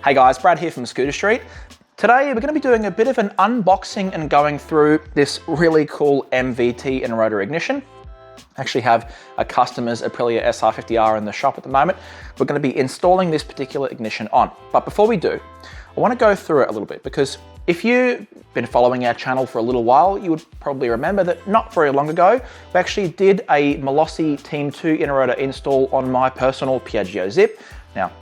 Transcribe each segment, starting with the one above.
Hey guys, Brad here from Scooter Street. Today we're going to be doing a bit of an unboxing and going through this really cool MVT in rotor ignition. I actually have a customer's Aprilia SR50R in the shop at the moment. We're going to be installing this particular ignition on. But before we do, I want to go through it a little bit because if you've been following our channel for a little while, you would probably remember that not very long ago, we actually did a Malossi Team 2 in-rotor install on my personal Piaggio Zip. Now,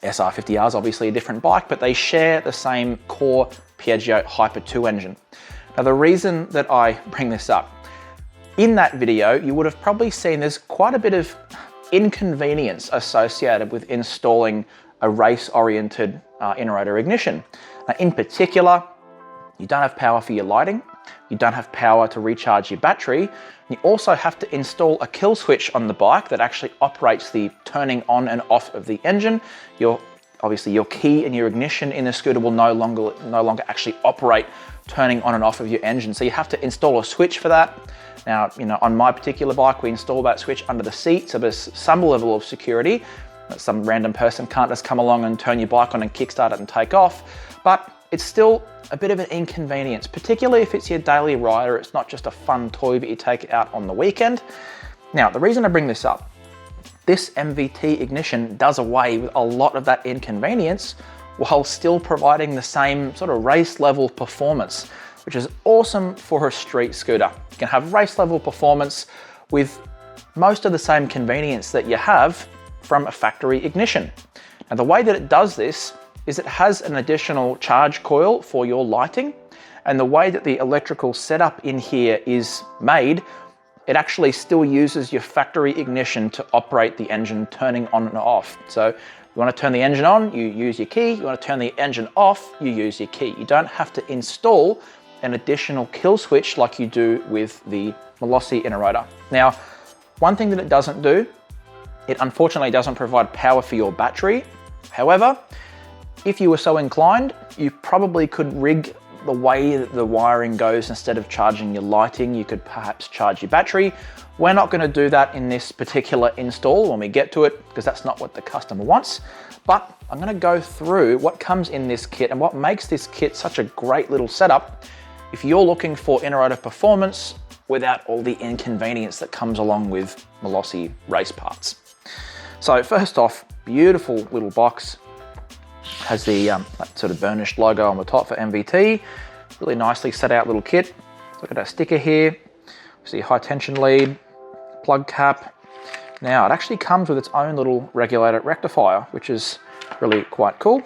SR50R is obviously a different bike, but they share the same core Piaggio Hyper 2 engine. Now, the reason that I bring this up, in that video, you would have probably seen there's quite a bit of inconvenience associated with installing a race-oriented in-rotor ignition. Now, in particular, you don't have power for your lighting, you don't have power to recharge your battery, and you also have to install a kill switch on the bike that actually operates the turning on and off of the engine. Obviously your key and your ignition in the scooter will no longer actually operate turning on and off of your engine. So you have to install a switch for that. Now, on my particular bike, we install that switch under the seat, so there's some level of security. Some random person can't just come along and turn your bike on and kickstart it and take off, but it's still a bit of an inconvenience, particularly if it's your daily rider. It's not just a fun toy, but you take it out on the weekend. Now, the reason I bring this up, this MVT ignition does away with a lot of that inconvenience while still providing the same sort of race level performance, which is awesome for a street scooter. You can have race level performance with most of the same convenience that you have from a factory ignition. Now, the way that it does this is it has an additional charge coil for your lighting, and the way that the electrical setup in here is made, it actually still uses your factory ignition to operate the engine turning on and off. So you want to turn the engine on, you use your key. You want to turn the engine off, you use your key. You don't have to install an additional kill switch like you do with the Malossi in-rotor. Now, one thing that it doesn't do, it unfortunately doesn't provide power for your battery. However, if you were so inclined, you probably could rig the way that the wiring goes. Instead of charging your lighting, you could perhaps charge your battery. We're not going to do that in this particular install when we get to it, because that's not what the customer wants. But I'm going to go through what comes in this kit and what makes this kit such a great little setup if you're looking for in-rotor performance without all the inconvenience that comes along with Malossi race parts. So first off, beautiful little box. Has the that sort of burnished logo on the top for MVT. Really nicely set out little kit. Look at our sticker here. See high tension lead, plug cap. Now it actually comes with its own little regulator rectifier, which is really quite cool.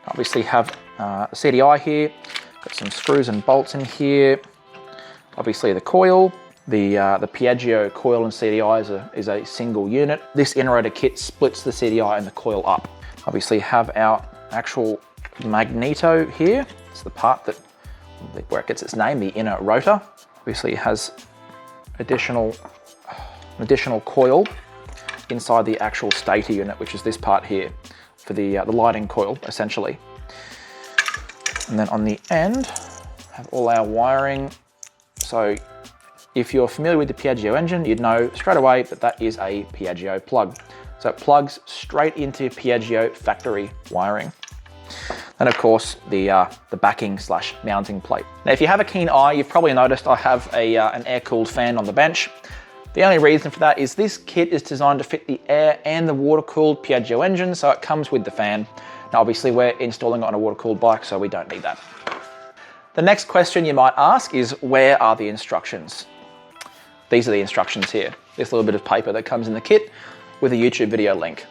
Obviously have a CDI here. Got some screws and bolts in here. Obviously the coil. The Piaggio coil and CDI is a single unit. This in-rotor kit splits the CDI and the coil up. Obviously have our actual magneto here. It's the part where it gets its name, the inner rotor. Obviously it has an additional coil inside the actual stator unit, which is this part here for the lighting coil, essentially. And then on the end, have all our wiring. So if you're familiar with the Piaggio engine, you'd know straight away that that is a Piaggio plug. So it plugs straight into Piaggio factory wiring. And of course, the backing / mounting plate. Now, if you have a keen eye, you've probably noticed I have an air-cooled fan on the bench. The only reason for that is this kit is designed to fit the air and the water-cooled Piaggio engine, so it comes with the fan. Now, obviously, we're installing it on a water-cooled bike, so we don't need that. The next question you might ask is, where are the instructions? These are the instructions here. This little bit of paper that comes in the kit with a YouTube video link.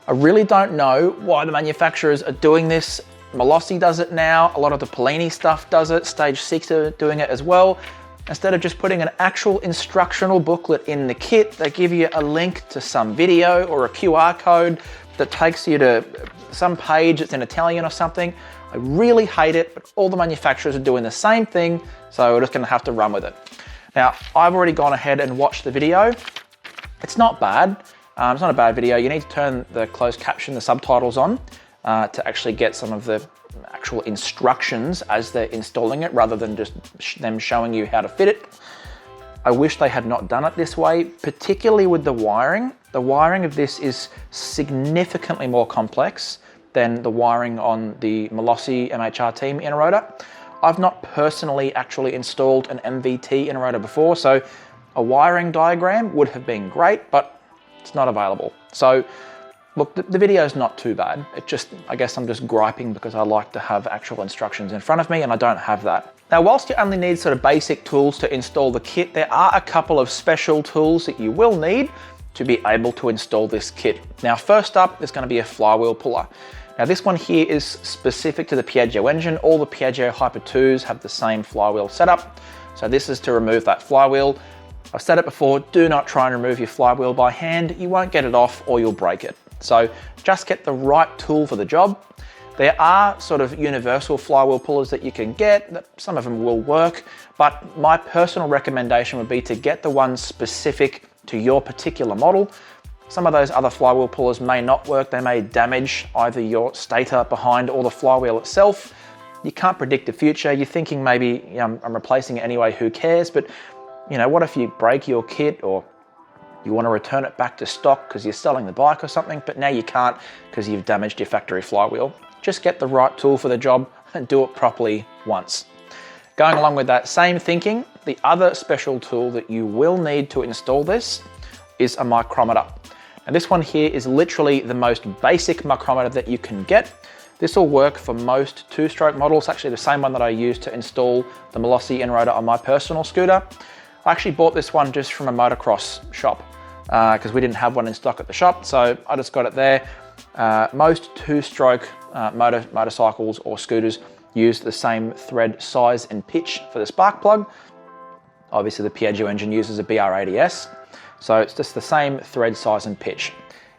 I really don't know why the manufacturers are doing this. Malossi does it now. A lot of the Polini stuff does it. Stage 6 are doing it as well. Instead of just putting an actual instructional booklet in the kit, they give you a link to some video or a QR code that takes you to some page that's in Italian or something. I really hate it, but all the manufacturers are doing the same thing, so we're just gonna have to run with it. Now, I've already gone ahead and watched the video. It's not bad. It's not a bad video. You need to turn the closed caption, the subtitles on, to actually get some of the actual instructions as they're installing it, rather than just them showing you how to fit it. I wish they had not done it this way, particularly with the wiring. The wiring of this is significantly more complex than the wiring on the 𝐂𝐡𝐞𝐤 MHRT inner rotor. I've not personally actually installed an MVT inner rotor before, so a wiring diagram would have been great, but it's not available. So look, the video is not too bad. It just, I guess I'm just griping because I like to have actual instructions in front of me and I don't have that. Now, whilst you only need sort of basic tools to install the kit, there are a couple of special tools that you will need to be able to install this kit. Now, first up is going to be a flywheel puller. Now, this one here is specific to the Piaggio engine. All the Piaggio Hyper 2s have the same flywheel setup. So this is to remove that flywheel. I've said it before, do not try and remove your flywheel by hand. You won't get it off or you'll break it. So just get the right tool for the job. There are sort of universal flywheel pullers that you can get. Some of them will work, but my personal recommendation would be to get the one specific to your particular model. Some of those other flywheel pullers may not work. They may damage either your stator behind or the flywheel itself. You can't predict the future. You're thinking maybe, you know, I'm replacing it anyway, who cares? But you know, what if you break your kit or you want to return it back to stock because you're selling the bike or something, but now you can't because you've damaged your factory flywheel. Just get the right tool for the job and do it properly once. Going along with that same thinking, the other special tool that you will need to install this is a micrometer. And this one here is literally the most basic micrometer that you can get. This will work for most two-stroke models, actually the same one that I used to install the 𝐂𝐡𝐞𝐤 inner rotor on my personal scooter. I actually bought this one just from a motocross shop because we didn't have one in stock at the shop, so I just got it there. Most two-stroke motorcycles or scooters use the same thread size and pitch for the spark plug. Obviously the Piaggio engine uses a BR80S, so it's just the same thread size and pitch.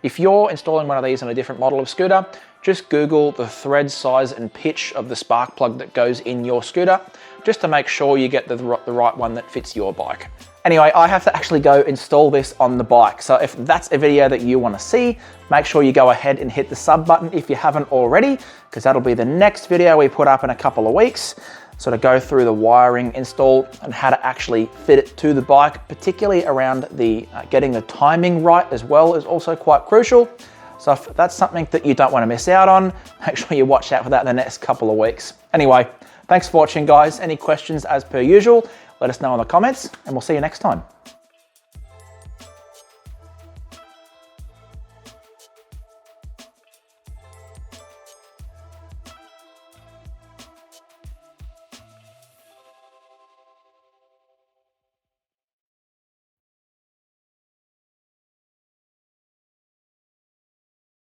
If you're installing one of these on a different model of scooter, just Google the thread size and pitch of the spark plug that goes in your scooter, just to make sure you get the right one that fits your bike. Anyway, I have to actually go install this on the bike. So if that's a video that you want to see, make sure you go ahead and hit the sub button if you haven't already, because that'll be the next video we put up in a couple of weeks. Sort of go through the wiring install and how to actually fit it to the bike, particularly around the getting the timing right as well is also quite crucial. So if that's something that you don't want to miss out on, make sure you watch out for that in the next couple of weeks. Anyway, thanks for watching, guys. Any questions as per usual, let us know in the comments and we'll see you next time.